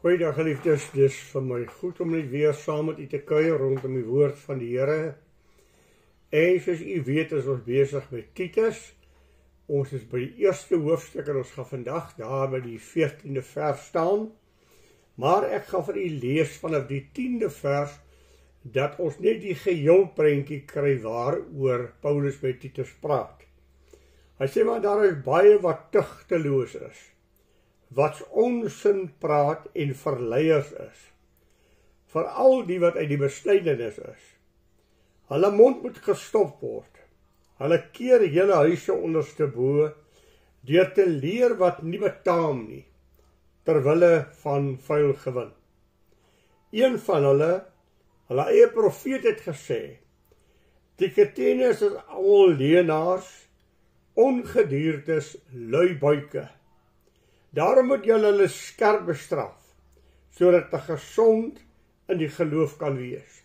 Goeiedag geliefdes, dis vir my goed om net weer saam met u te kuier rondom die woord van die Here. En soos u weet is ons besig met Titus. Ons is by die eerste hoofstuk en ons gaan vandag daar by die 14de vers staan. Maar ek gaan vir u lees vanaf die 10de vers, dat ons net die geheel prentjie kry waaroor Paulus met Titus praat. Hy sê maar daar is baie wat tugteloos is, wat onsin praat en verleiers is, veral die wat uit die besnydenis is. Hulle mond moet gestop word. Hulle keer hele huise onderstebo, deur te leer wat nie betaam nie, terwille van vuil gewin. Een van hulle eie profeet het gesê, die Kretenes is al leenaars, ongediertes, lui buike. Daarom moet julle hulle skerp bestraf, sodat hulle gesond in die geloof kan wees.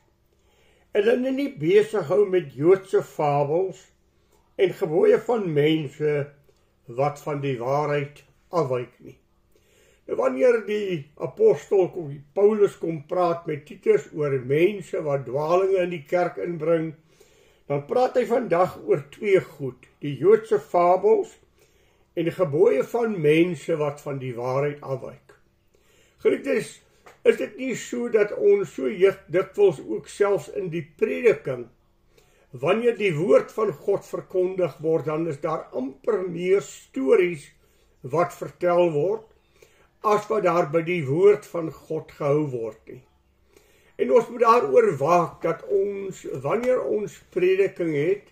En hulle nie besig hou met Joodse fabels en gebooie van mense wat van die waarheid afwyk nie. Nou, wanneer die apostel Paulus kom praat met Titus oor mense wat dwalinge in die kerk inbring, dan praat hy vandag oor twee goed, die Joodse fabels en die gebooie van mense wat van die waarheid afwyk. Geliefdes, is dit nie so dat ons so dikwels ook selfs in die prediking, wanneer die woord van God verkondig word, dan is daar amper meer stories wat vertel word, as wat daar by die woord van God gehou word nie. En ons moet daaroor waak, dat ons, wanneer ons prediking het,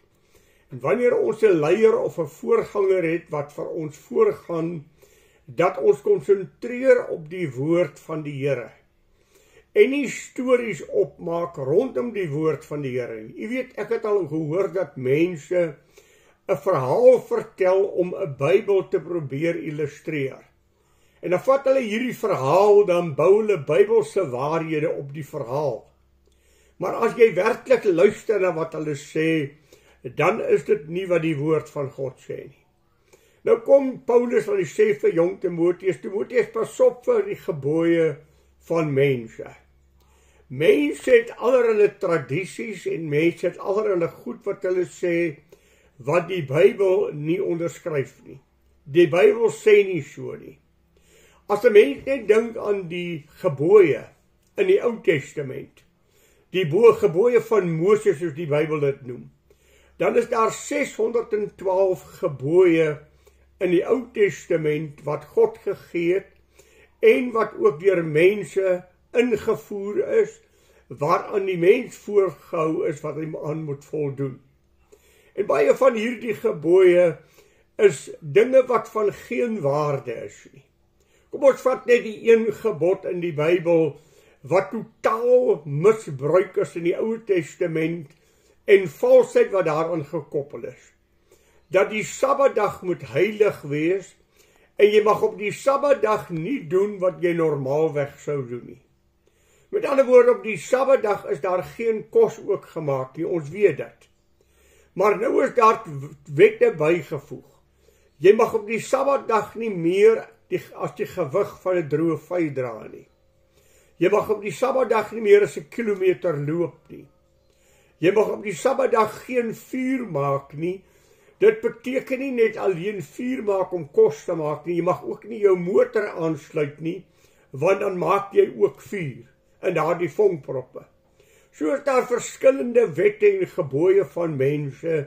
en wanneer ons 'n leier of 'n voorganger het wat vir ons voorgaan, dat ons konsentreer op die woord van die Here. En nie stories opmaak rondom die woord van die Here nie. U weet, ek het al gehoor dat mense 'n verhaal vertel om 'n Bybel te probeer illustreer. En dan vat hulle hierdie verhaal, dan bou hulle Bybelse waarhede op die verhaal. Maar as jy werklik luister na wat hulle sê, dan is dit nie wat die woord van God sê nie. Nou kom Paulus wat hy sê vir jong Timoteus, pas op vir die gebooie van mense. Mense het allerlei tradisies en mense het allerlei goed wat hulle sê, wat die Bybel nie onderskryf nie. Die Bybel sê nie so nie. As 'n mens net dink aan die gebooie in die Ou Testament, die gebooie van Moses soos die Bybel dit noem, dan is daar 612 gebooie in die Ou Testament wat God gegee het en wat ook deur mense ingevoer is, waaraan die mens voorgehou is wat hy aan moet voldoen. En baie van hierdie gebooie is dinge wat van geen waarde is nie. Kom ons vat net die een gebod in die Bybel wat totaal misbruik is in die Ou Testament en valsheid wat daaraan gekoppel is. Dat die Sabbatdag moet heilig wees en jy mag op die Sabbatdag nie doen wat jy normaalweg sou doen nie. Met ander woorde, op die Sabbatdag is daar geen kos ook gemaak nie, ons weet dit. Maar nou is daar wette bygevoeg. Jy mag op die Sabbatdag nie meer as die gewig van 'n droë vy dra nie. Jy mag op die Sabbatdag nie meer as 1 kilometer loop nie. Jy mag op die Sabbatdag geen vuur maak nie. Dit beteken nie net alleen vuur maak om kos te maak nie. Jy mag ook nie jou motor aansluit nie, want dan maak jy ook vuur in daardie vonkproppe. So is daar verskillende wette en gebooie van mense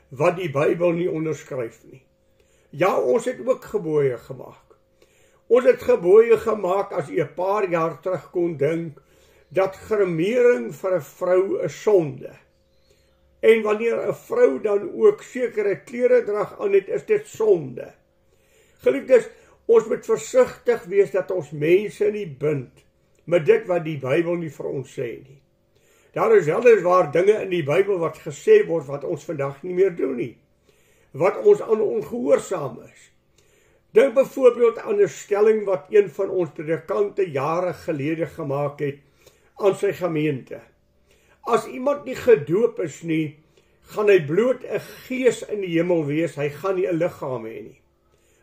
wat die Bybel nie onderskryf nie. Ja, ons het ook gebooie gemaak. Ons het gebooie gemaak, as jy 'n paar jaar terug kon dink, dat gremering vir 'n vrou 'n sonde. En wanneer 'n vrou dan ook sekere kleredrag aan het, is dit sonde. Geliefdes, ons moet versigtig wees dat ons mense nie bind met dit wat die Bybel nie vir ons sê nie. Daar is weliswaar dinge in die Bybel wat gesê word wat ons vandag nie meer doen nie, wat ons aan ongehoorsaam is. Dink byvoorbeeld aan 'n stelling wat een van ons predikante jare gelede gemaak het aan sy gemeente. As iemand nie gedoop is nie, gaan hy bloot 'n gees in die hemel wees, hy gaan nie 'n liggaam hê nie.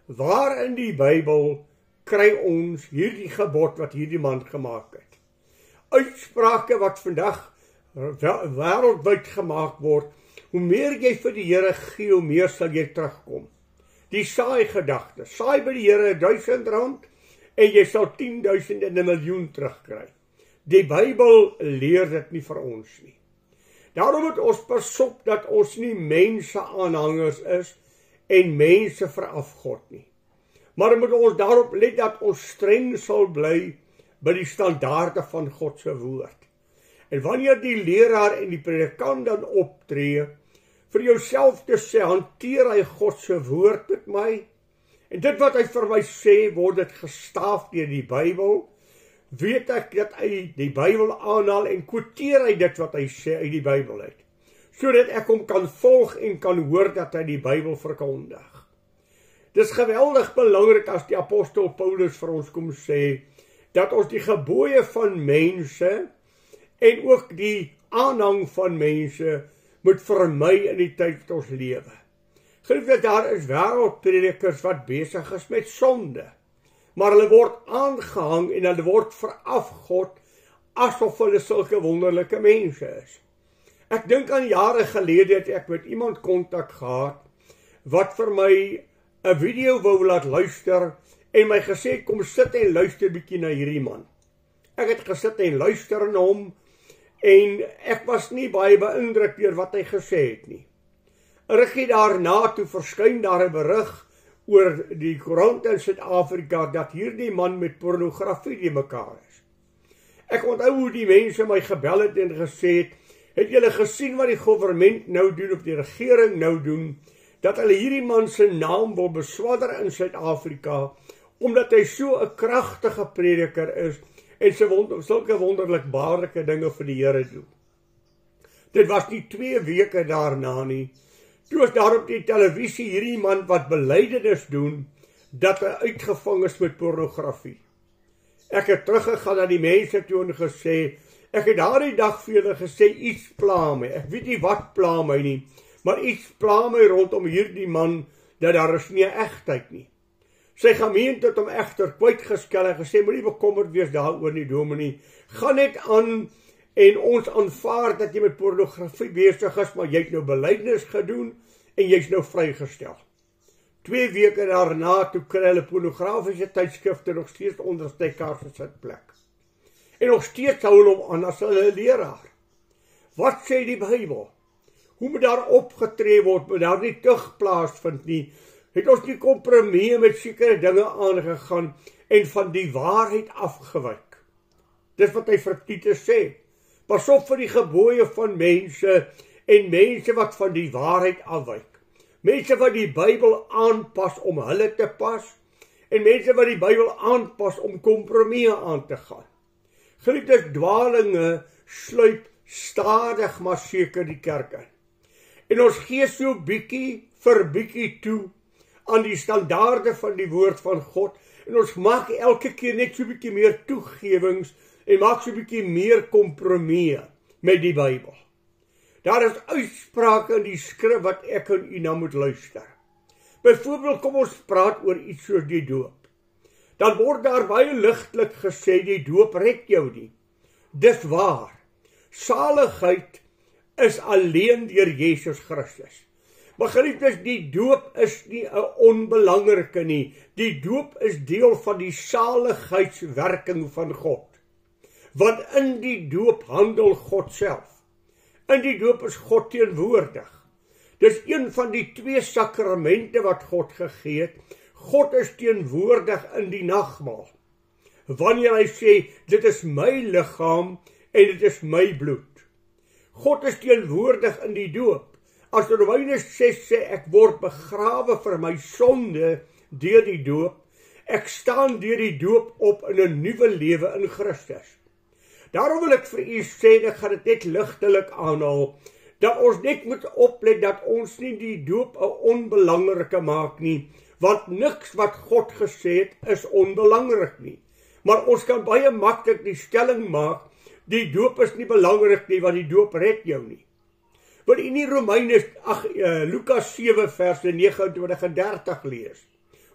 Waar in die Bybel kry ons hierdie gebod wat hierdie man gemaak het. Uitsprake wat vandag wêreldwyd gemaak word, hoe meer jy vir die Here gee, hoe meer sal jy terugkom. Die saai gedagte, saai by die Here R1000 en jy sal 10.000 en 1 miljoen terugkry. Die Bybel leer dit nie vir ons nie. Daarom moet ons pas op dat ons nie mense aanhangers is en mense verafgod nie. Maar moet ons daarop let dat ons streng sal bly by die standaarde van God se woord. En wanneer die leraar en die predikant dan optree, vir jouself te sê, hanteer hy God se woord met my, en dit wat hy vir my sê, word dit gestaaf deur die Bybel, weet ek dat hy die Bybel aanhaal en quoteer hy dit wat hy sê uit die Bybel uit, sodat ek hom kan volg en kan hoor dat hy die Bybel verkondig. Dis geweldig belangrik as die apostel Paulus vir ons kom sê, dat ons die gebooie van mense en ook die aanhang van mense moet vermy in die tyd wat ons lewe. Geliefdes, daar is wêreldpredikers wat besig is met sonde, maar hulle word aangehang en hulle word verafgod asof hulle sulke wonderlike mense is. Ek dink aan jare gelede het ek met iemand kontak gehad wat vir my 'n video wou laat luister en my gesê, kom sit en luister bietjie na hierdie man. Ek het gesit en luister na hom en ek was nie baie beïndruk deur wat hy gesê het nie. 'n Rukkie daarna toe verskyn daar 'n berig oor die koerant in Suid-Afrika dat hierdie man met pornografie die mekaar is. Ek onthou hoe die mense my gebel het en gesê het julle gesien wat die regering nou doen of die regering nou doen, dat hulle hierdie man se naam wil beswadder in Suid-Afrika, omdat hy so 'n kragtige prediker is en sulke wonderlikbaarlike dinge vir die Here doen. Dit was nie 2 weke daarna nie, toe is daar op die televisie hierdie man wat belydenis doen, dat hy uitgevang is met pornografie. Ek het teruggegaan na die mense toe en gesê, ek het daardie dag vir julle gesê, iets pla my, ek weet nie wat pla my nie, maar iets pla my rondom hierdie man, dat daar is nie 'n egtheid nie. Sy gemeente het hom egter kwytgeskel en gesê, moenie bekommerd wees daaroor nie, dominee, gaan net aan en ons aanvaar dat jy met pornografie besig is, maar jy het nou belydenis gedoen en jy's nou vrygestel. 2 weke daarna toe kry hulle pornografiese tydskrifte nog steeds onder Steykar se sitplek. En nog steeds hou hulle hom aan as hulle leraar. Wat sê die Bybel? Hoe moet daar opgetree word, moet daar nie tug plaasvind nie, het ons nie kompromie met sekere dinge aangegaan en van die waarheid afgewyk. Dis wat hy vir Titus sê. Pas op vir die gebooie van mense en mense wat van die waarheid afwyk. Mense wat die Bybel aanpas om hulle te pas en mense wat die Bybel aanpas om kompromieë aan te gaan. Geliefdes, dwalinge sluip stadig maar seker die kerk in. En ons gee so bietjie vir bietjie toe aan die standaarde van die woord van God en ons maak elke keer net so bietjie meer toegewings en maak so bietjie meer kompromieë met die Bybel. Daar is uitsprake in die skrif wat ek en u na moet luister. Byvoorbeeld, kom ons praat oor iets soos die doop. Dan word daar baie ligtelik gesê, die doop red jou nie. Dis waar. Saligheid is alleen deur Jesus Christus. Maar geliefdes, die doop is nie 'n onbelangrike nie. Die doop is deel van die saligheidswerking van God. Want in die doop handel God self. In die doop is God teenwoordig. Dis een van die 2 sakramente wat God gegee het. God is teenwoordig in die nagmaal. Wanneer hy sê, dit is my liggaam en dit is my bloed. God is teenwoordig in die doop. As Romeine 6 sê, ek word begrawe vir my sonde deur die doop, ek staan deur die doop op in 'n nuwe lewe in Christus. Daarom wil ek vir u sê, ek gaan dit net ligtelik aanhaal, dat ons net moet oplet dat ons nie die doop 'n onbelangrike maak nie, want niks wat God gesê het is onbelangrik nie. Maar ons kan baie maklik die stelling maak, die doop is nie belangrik nie, want die doop red jou nie. Wil u nie Lukas 7 verse 29 en 30 lees?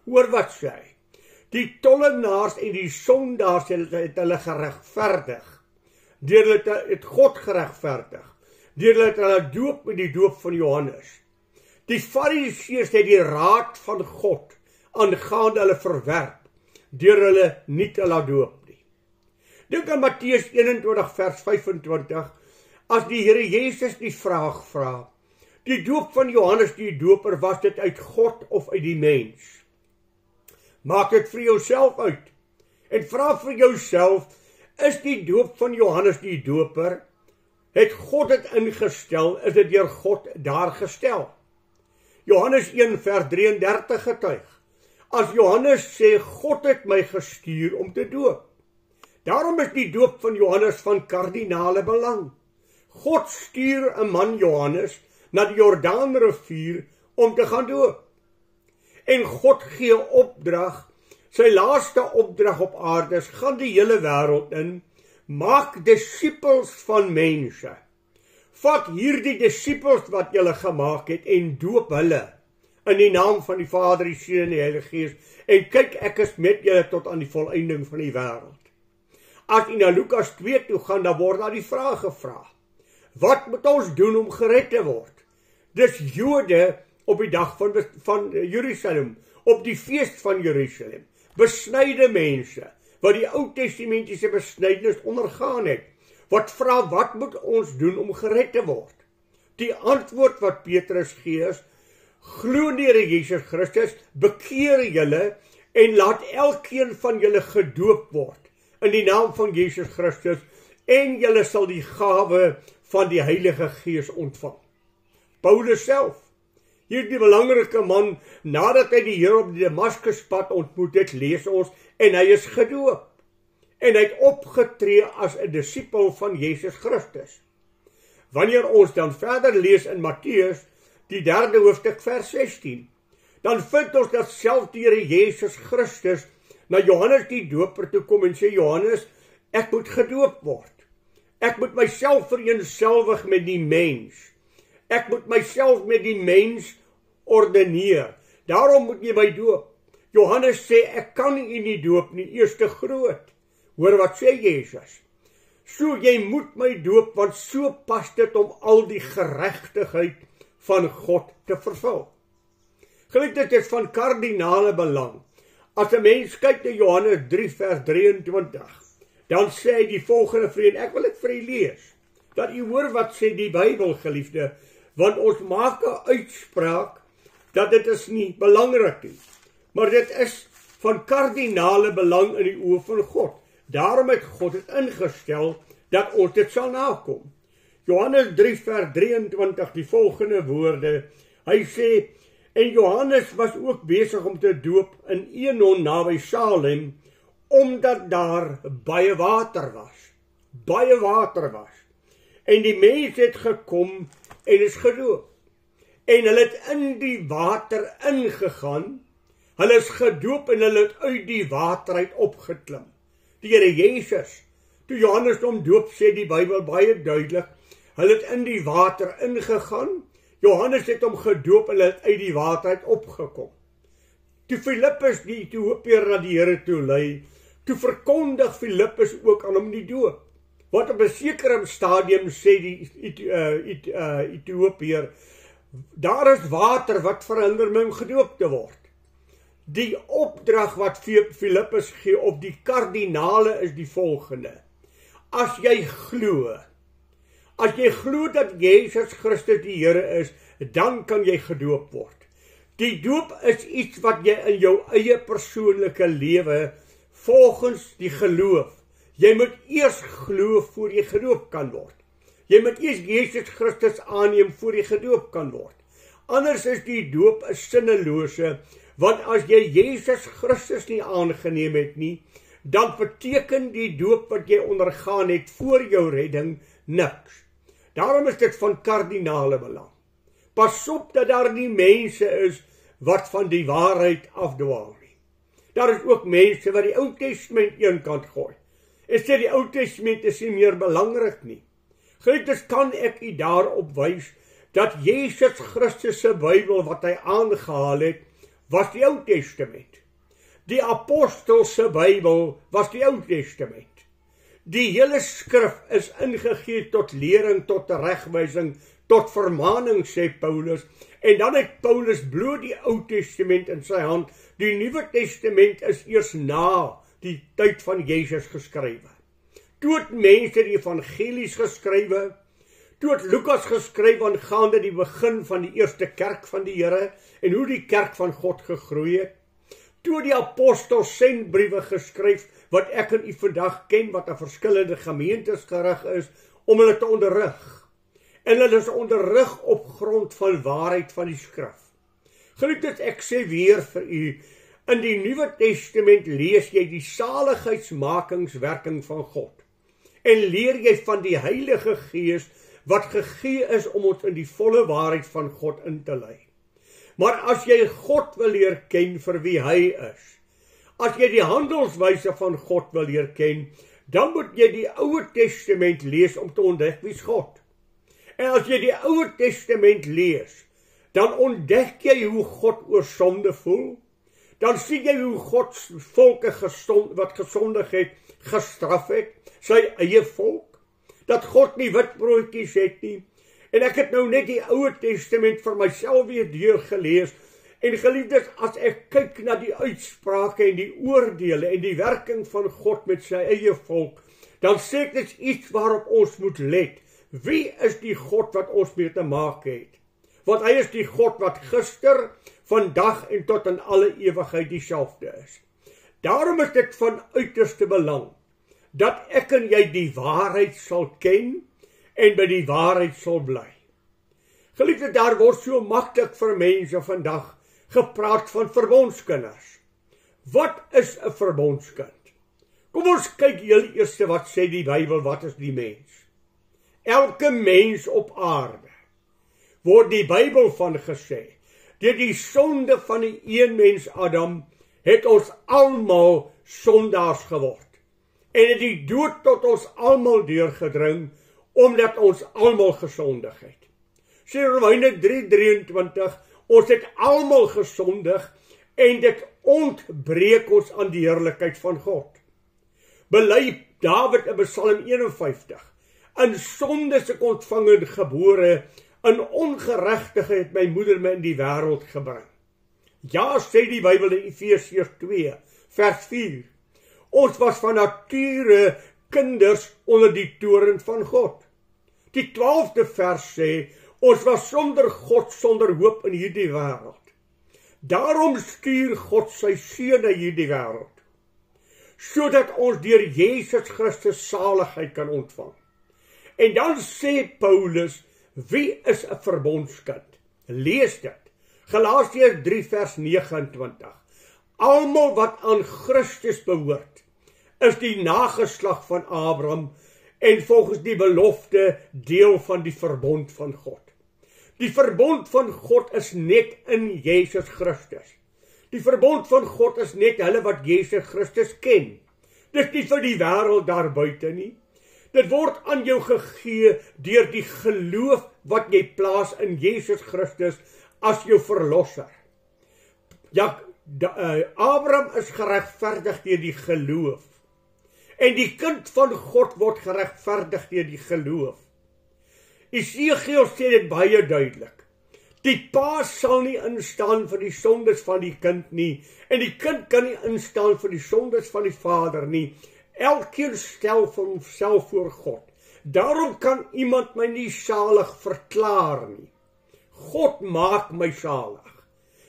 Hoor wat sê hy. Die tollenaars en die sondaars het hulle geregverdig. Deur het God geregverdig. Deur hulle doop met die doop van Johannes. Die Fariseërs het die raad van God aangaande hulle verwerp, deur hulle nie te laat doop nie. Dink aan Matteus 21 vers 25, as die Here Jesus die vraag vra, die doop van Johannes die doper, was dit uit God of uit die mens? Maak dit vir jouself uit, en vra vir jouself, is die doop van Johannes die doper, het God dit ingestel, is dit deur God daar gestel? Johannes 1 vers 33 getuig, as Johannes sê, God het my gestuur om te doop. Daarom is die doop van Johannes van kardinale belang. God stuur 'n man Johannes na die Jordaanrivier om te gaan doop. En God gee opdrag, sy laaste opdrag op aarde is, gaan die hele wêreld in, maak disippels van mense. Vat hierdie disippels wat julle gemaak het en doop hulle in die naam van die Vader, die Seun en die Heilige Gees, en kyk, ek is met julle tot aan die volëinding van die wêreld. As jy na Lukas 2 toe gaan, dan word daar die vraag gevra, wat moet ons doen om gered te word? Dis Jode op die dag van Jerusalem, op die fees van Jerusalem, besnyde mense, wat die Ou Testamentiese besnydenis ondergaan het, wat vra, wat moet ons doen om gered te word? Die antwoord wat Petrus gee is, glo in die Here Jesus Christus, bekeer julle, en laat elkeen van julle gedoop word, in die naam van Jesus Christus, en julle sal die gawe van die Heilige Gees ontvang. Paulus self, hierdie belangrike man, nadat hy die Here op die Damaskuspad ontmoet het, lees ons, en hy is gedoop, en hy het opgetree as 'n disipel van Jesus Christus. Wanneer ons dan verder lees in Matteus, die 3de hoofstuk vers 16, dan vind ons dat self die Here Jesus Christus na Johannes die doper toe kom en sê, Johannes, ek moet gedoop word. Ek moet myself vereenselwig met die mens. Ek moet myself met die mens ordeneer. Daarom moet jy my doop. Johannes sê, ek kan u nie doop nie, eers te groot. Hoor wat sê Jesus? So jy moet my doop, want so pas dit om al die geregtigheid van God te vervul. Gelyk dit is van kardinale belang. As 'n mens kyk na Johannes 3 vers 23, dan sê hy die volgende, vriend, ek wil dit vir u lees, dat u hoor wat sê die Bybel, geliefde, want ons maak 'n uitspraak, dat dit is nie belangrik nie, maar dit is van kardinale belang in die oë van God. Daarom het God het ingestel, dat ons dit sal nakom. Johannes 3 vers 23, die volgende woorde, hy sê, en Johannes was ook besig om te doop in Enon naby Salem, omdat daar baie water was. Baie water was. En die mense het gekom en is gedoop. En hulle het in die water ingegaan, hulle is gedoop en hulle het uit die water uit opgeklim. Die Here Jesus, toe Johannes hom doop, sê die Bybel baie duidelik, hulle het in die water ingegaan, Johannes het hom gedoop en hulle het uit die water uit opgekom. Toe Filippus die Ethiopiër na die Here toe lei, toe verkondig Filippus ook aan hom die doop. Wat op 'n sekere stadium sê die Ethiopiër, daar is water, wat verhinder my om gedoop te word. Die opdrag wat Filippus gee op die kardinale is die volgende. As jy glo dat Jesus Christus die Here is, dan kan jy gedoop word. Die doop is iets wat jy in jou eie persoonlike lewe, volgens die geloof, jy moet eers glo voor jy gedoop kan word. Jy moet eers Jesus Christus aanneem voor jy gedoop kan word. Anders is die doop 'n sinnelose, want as jy Jesus Christus nie aangeneem het nie, dan beteken die doop wat jy ondergaan het voor jou redding niks. Daarom is dit van kardinale belang. Pas op dat daar nie mense is wat van die waarheid afdwaal nie. Daar is ook mense wat die Ou Testament eenkant gooi en sê die Ou Testament is nie meer belangrik nie. Geliefdes, kan ek u daarop wys dat Jesus Christus se Bybel wat hy aangehaal het, was die Ou Testament. Die apostelse Bybel was die Ou Testament. Die hele skrif is ingegee tot lering, tot regwysing, tot vermaning, sê Paulus. En dan het Paulus bloot die Ou Testament in sy hand. Die Nuwe Testament is eers na die tyd van Jesus geskrywe. Toe het mense die evangelies geskrywe, toe het Lukas geskryf aangaande die begin van die eerste kerk van die Here en hoe die kerk van God gegroei het. Toe die apostels sendbriewe geskryf wat ek en u vandag ken, wat aan verskillende gemeentes gerig is, om hulle te onderrig. En hulle is onderrig op grond van waarheid van die skrif. Geliefdes, ek sê weer vir u, in die Nuwe Testament lees jy die saligheidsmakingswerking van God. En leer jy van die Heilige Gees wat gegee is om ons in die volle waarheid van God in te lei. Maar as jy God wil leer ken vir wie hy is, as jy die handelswyse van God wil leer ken, dan moet jy die Ou Testament lees om te ontdek wie's God. En as jy die Ou Testament lees, dan ontdek jy hoe God oor sonde voel, dan sien jy hoe God volke wat gesondig het, gestraf het, sy eie volk, dat God nie witbroodjies het nie. En ek het nou net die Ou Testament vir myself weer deurgelees, en geliefdes, as ek kyk na die uitsprake en die oordeele en die werking van God met sy eie volk, dan sê ek dit iets waarop ons moet let. Wie is die God wat ons mee te maak het? Want hy is die God wat gister, vandag en tot in alle ewigheid dieselfde is. Daarom is dit van uiterste belang, dat ek en jy die waarheid sal ken, en by die waarheid sal bly. Geliefde, daar word so maklik vir mense vandag gepraat van verbondskinders. Wat is 'n verbondskind? Kom ons kyk heel eers wat sê die Bybel, wat is die mens? Elke mens op aarde, word die Bybel van gesê, deur die sonde van die een mens Adam, het ons almal sondaars geword. En het die dood tot ons almal deurgedring, omdat ons almal gesondig het. Sê Romeine 3:23, ons het almal gesondig, en dit ontbreek ons aan die heerlikheid van God. Bely Dawid in Psalm 51, in sonde is ek ontvang en gebore, in ongeregtigheid my moeder my in die wêreld gebring. Ja, sê die Bybel in Efesiërs 2, vers 4, ons was van nature kinders onder die toorn van God. Die 12de vers sê, ons was sonder God, sonder hoop in hierdie wêreld. Daarom stuur God sy seun na hierdie wêreld, sodat ons deur Jesus Christus saligheid kan ontvang. En dan sê Paulus, wie is 'n verbondskind? Lees dit. Galasiërs 3 vers 29. Almal wat aan Christus behoort, is die nageslag van Abraham en volgens die belofte deel van die verbond van God. Die verbond van God is net in Jesus Christus. Die verbond van God is net hulle wat Jesus Christus ken. Dit is nie vir die wêreld daar buite nie. Dit word aan jou gegee deur die geloof wat jy plaas in Jesus Christus as jou verlosser. Ja, Abraham is geregverdig deur die geloof. En die kind van God word geregverdig deur die geloof. Esegiel sê dit baie duidelik. Die pa sal nie instaan vir die sondes van die kind nie, en die kind kan nie instaan vir die sondes van die vader nie. Elkeen stel vir homself voor God. Daarom kan iemand my nie salig verklaar nie. God maak my salig.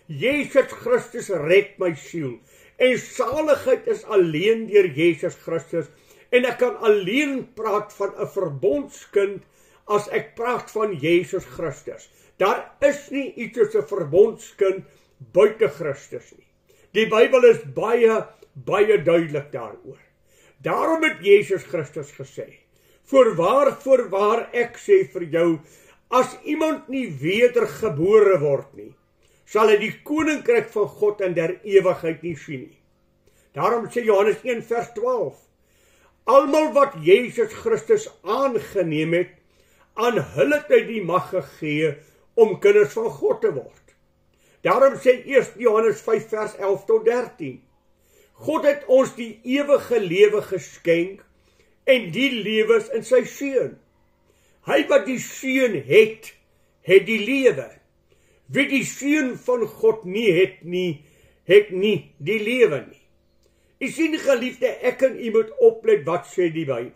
Jesus Christus red my siel. En saligheid is alleen deur Jesus Christus. En ek kan alleen praat van 'n verbondskind as ek praat van Jesus Christus. Daar is nie iets as 'n verbondskind buite Christus nie. Die Bybel is baie duidelik daaroor. Daarom het Jesus Christus gesê, voorwaar ek sê vir jou, as iemand nie wedergebore word nie, sal hy die koninkryk van God in der ewigheid nie sien nie. Daarom sê Johannes 1 vers 12, almal wat Jesus Christus aangeneem het, aan hulle het hy die mag gegee om kinders van God te word. Daarom sê 1 Johannes 5 vers 11 tot 13, God het ons die ewige lewe geskenk en die lewe is in sy seun. Hy wat die seun het die lewe. Wie die seun van God nie het nie die lewe nie. U sien geliefde, ek en u moet oplet wat sê die Bybel.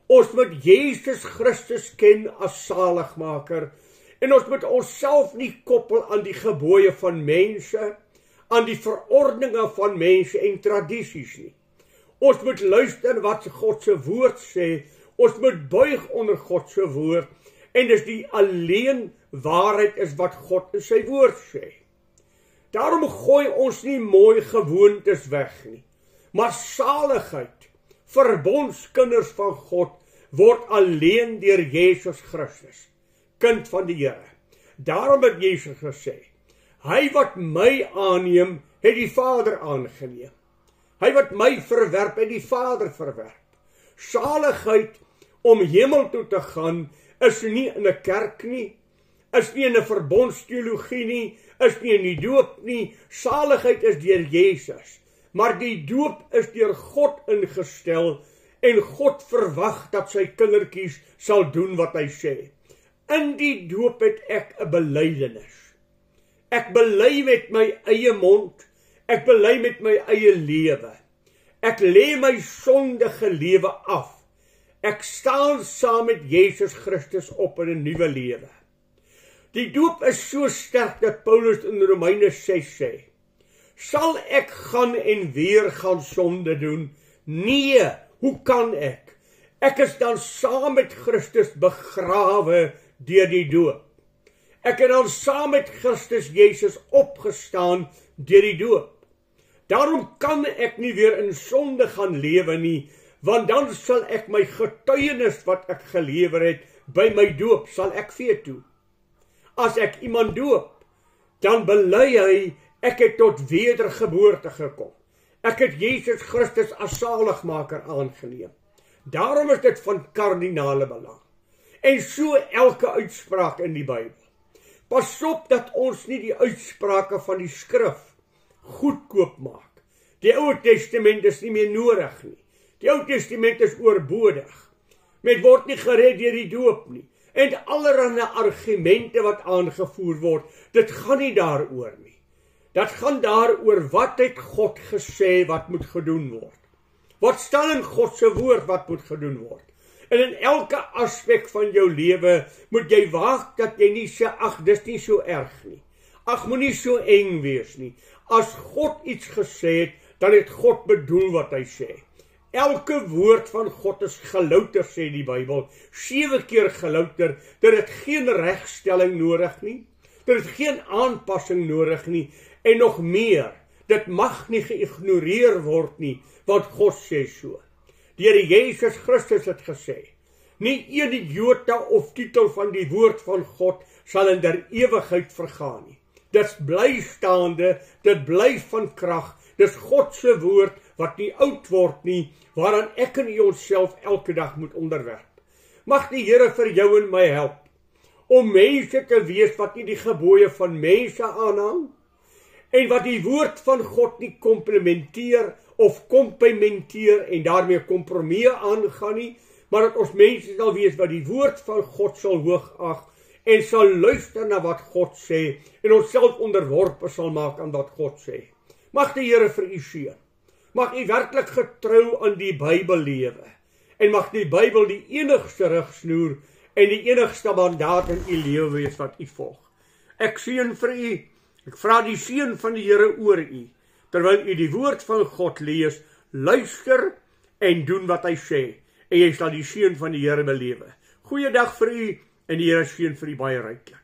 Ons moet Jesus Christus ken as saligmaker en ons moet onsself nie koppel aan die gebooie van mense, aan die verordeninge van mense en tradisies nie. Ons moet luister wat God se woord sê, ons moet buig onder God se woord en dis die alleen waarheid is wat God in sy woord sê. Daarom gooi ons nie mooi gewoontes weg nie, maar saligheid, verbondskinders van God, word alleen deur Jesus Christus, kind van die Here. Daarom het Jesus gesê, hy wat my aanneem, het die Vader aangeneem. Hy wat my verwerp, het die Vader verwerp. Saligheid om hemel toe te gaan, is nie in 'n kerk nie, is nie in 'n verbondsteologie nie, is nie in die doop nie. Saligheid is deur Jesus, maar die doop is deur God ingestel en God verwag dat sy kindertjies sal doen wat hy sê. In die doop het ek 'n belydenis. Ek bely met my eie mond, ek bely met my eie lewe. Ek lê my sondige lewe af. Ek staan saam met Jesus Christus op in 'n nuwe lewe. Die doop is so sterk dat Paulus in Romeine 6 sê, sal ek gaan en weer gaan sonde doen? Nee, hoe kan ek? Ek is dan saam met Christus begrawe deur die doop. Ek het dan saam met Christus Jesus opgestaan deur die doop. Daarom kan ek nie weer in sonde gaan lewe nie, want dan sal ek my getuienis wat ek gelewer het by my doop sal ek veto. As ek iemand doop, dan bely hy, ek het tot wedergeboorte gekom. Ek het Jesus Christus as saligmaker aangeneem. Daarom is dit van kardinale belang. En so elke uitspraak in die Bybel. Pas op dat ons nie die uitsprake van die skrif goedkoop maak. Die Ou Testament is nie meer nodig nie. Die Ou Testament is oorbodig. Met word nie gered deur die doop nie. En allerlei argumente wat aangevoer word, dit gaan nie daaroor nie. Dit gaan daaroor wat het God gesê wat moet gedoen word. Wat staan in God se woord wat moet gedoen word. En in elke aspek van jou lewe moet jy waak dat jy nie sê, ag, dis nie so erg nie. Ag, moenie so eng wees nie. As God iets gesê het, dan het God bedoel wat hy sê. Elke woord van God is gelouter, sê die Bybel, 7 keer gelouter, dat het geen regstelling nodig nie, dat het geen aanpassing nodig nie, en nog meer, dit mag nie geïgnoreer word nie, want God sê so. Die Here Jesus Christus het gesê, nie een iota of titel van die woord van God sal in der ewigheid vergaan nie. Dit bly staande, dit bly van krag, dis God se woord wat nie oud word nie, waaraan ek en u onsself elke dag moet onderwerp. Mag die Here vir jou en my help, om mense te wees wat nie die gebooie van mense aanhang, en wat die woord van God nie komplementeer of komplimenteer en daarmee kompromie aangaan nie, maar dat ons mense sal wees wat die woord van God sal hoogag en sal luister na wat God sê en onsself onderworpe sal maak aan wat God sê. Mag die Here vir u seën. Mag u werklik getrou aan die Bybel lewe en mag die Bybel die enigste rigsnoer en die enigste mandaat in u lewe wees wat u volg. Ek seën vir u. Ek vra die seën van die Here oor u, terwyl u die woord van God lees, luister en doen wat hy sê, en jy sal die seën van die Here belewe. Goeiedag vir u, en die Here seën vir u baie ryklik.